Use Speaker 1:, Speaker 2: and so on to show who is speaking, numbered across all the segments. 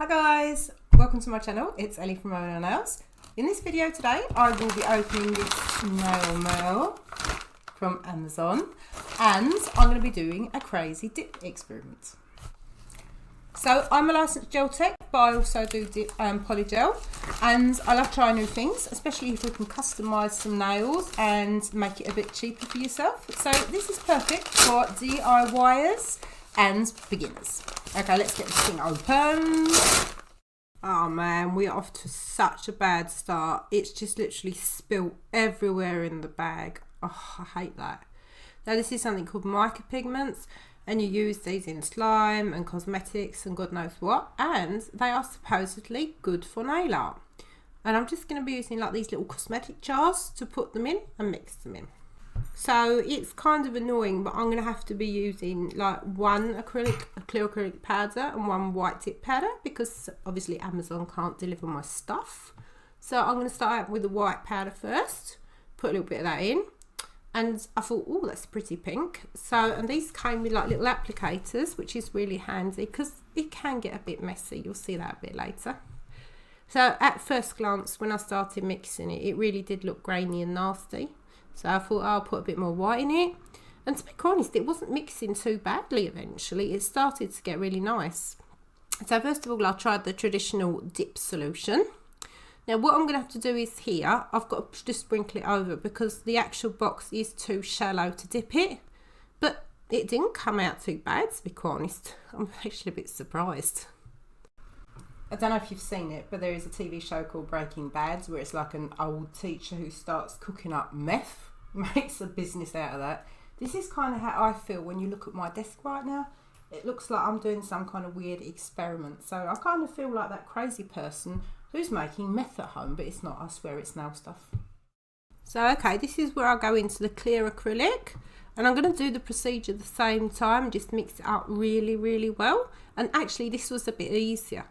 Speaker 1: Hi guys, welcome to my channel. It's Ellie from Mona Nails. In this video today I will be opening this nail mail from Amazon and I'm going to be doing a crazy dip experiment. So I'm a licensed gel tech, but I also do poly gel, and I love trying new things, especially if you can customise some nails and make it a bit cheaper for yourself. So this is perfect for DIYers and beginners. Okay, let's get this thing open. Oh man, we're off to such a bad start. It's just literally spilt everywhere in the bag. Oh, I hate that. Now this is something called Mica Pigments, and you use these in slime and cosmetics and God knows what, and they are supposedly good for nail art. And I'm just going to be using like these little cosmetic jars to put them in and mix them in. So it's kind of annoying, but I'm going to have to be using like one clear acrylic powder and one white tip powder, because obviously Amazon can't deliver my stuff. So I'm going to start out with the white powder first, put a little bit of that in. And I thought, oh, that's pretty pink. So, and these came with like little applicators, which is really handy because it can get a bit messy. You'll see that a bit later. So at first glance, when I started mixing it, it really did look grainy and nasty. So I thought, I'll put a bit more white in it. And to be honest, it wasn't mixing too badly eventually. It started to get really nice. So first of all, I tried the traditional dip solution. Now what I'm going to have to do is here, I've got to just sprinkle it over because the actual box is too shallow to dip it. But it didn't come out too bad, to be quite honest. I'm actually a bit surprised. I don't know if you've seen it, but there is a TV show called Breaking Bad where it's like an old teacher who starts cooking up meth, makes a business out of that. This is kind of how I feel when you look at my desk right now. It looks like I'm doing some kind of weird experiment. So I kind of feel like that crazy person who's making meth at home, but it's not, I swear it's nail stuff. So okay, this is where I go into the clear acrylic, and I'm going to do the procedure at the same time, just mix it up really well. And actually this was a bit easier.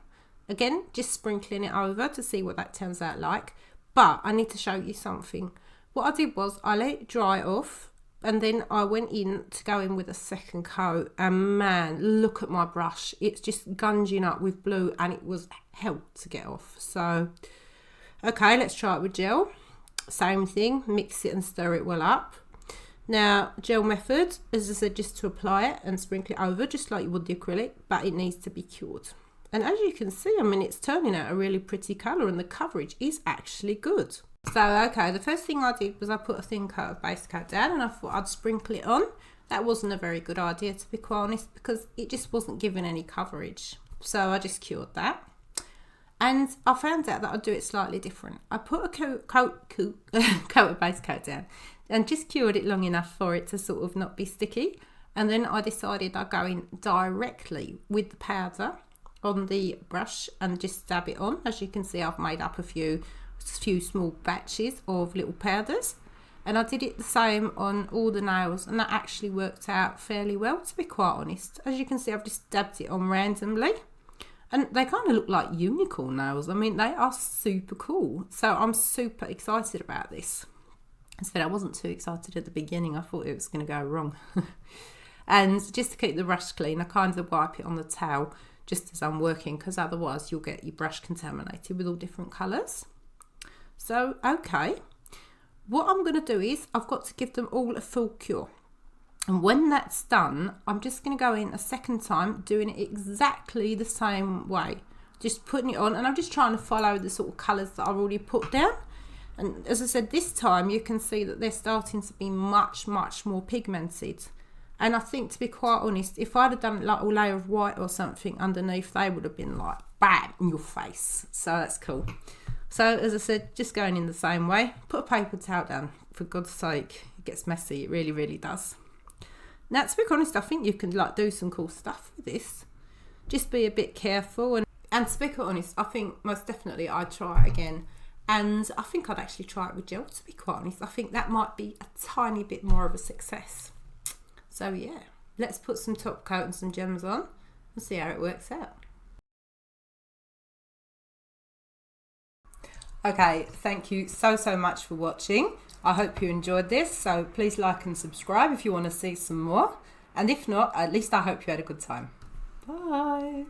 Speaker 1: Again, just sprinkling it over to see what that turns out like. But I need to show you something. What I did was I let it dry off, and then I went in to go in with a second coat, and man, look at my brush. It's just gunging up with blue, and it was hell to get off. So, okay, let's try it with gel. Same thing, mix it and stir it well up. Now, gel method, as I said, just to apply it and sprinkle it over, just like you would the acrylic, but it needs to be cured. And as you can see, I mean, it's turning out a really pretty colour, and the coverage is actually good. So, okay, the first thing I did was I put a thin coat of base coat down, and I thought I'd sprinkle it on. That wasn't a very good idea, to be quite honest, because it just wasn't giving any coverage. So I just cured that. And I found out that I'd do it slightly different. I put a coat of base coat down and just cured it long enough for it to sort of not be sticky. And then I decided I'd go in directly with the powder on the brush and just dab it on. As you can see, I've made up a few small batches of little powders, and I did it the same on all the nails, and that actually worked out fairly well, to be quite honest. As you can see, I've just dabbed it on randomly, and they kind of look like unicorn nails. I mean, they are super cool, so I'm super excited about this. Instead, I wasn't too excited at the beginning. I thought it was going to go wrong. And just to keep the brush clean, I kind of wipe it on the towel just as I'm working, because otherwise you'll get your brush contaminated with all different colours. So, okay, what I'm going to do is I've got to give them all a full cure. And when that's done, I'm just going to go in a second time, doing it exactly the same way. Just putting it on, and I'm just trying to follow the sort of colours that I've already put down. And as I said, this time you can see that they're starting to be much more pigmented. And I think, to be quite honest, if I'd have done like a layer of white or something underneath, they would have been like, bam, in your face. So that's cool. So, as I said, just going in the same way. Put a paper towel down, for God's sake. It gets messy, it really does. Now, to be honest, I think you can like do some cool stuff with this. Just be a bit careful. And to be quite honest, I think most definitely I'd try it again. And I think I'd actually try it with gel, to be quite honest. I think that might be a tiny bit more of a success. So yeah, let's put some top coat and some gems on and see how it works out. Okay, thank you so much for watching. I hope you enjoyed this, so please like and subscribe if you want to see some more. And if not, at least I hope you had a good time. Bye.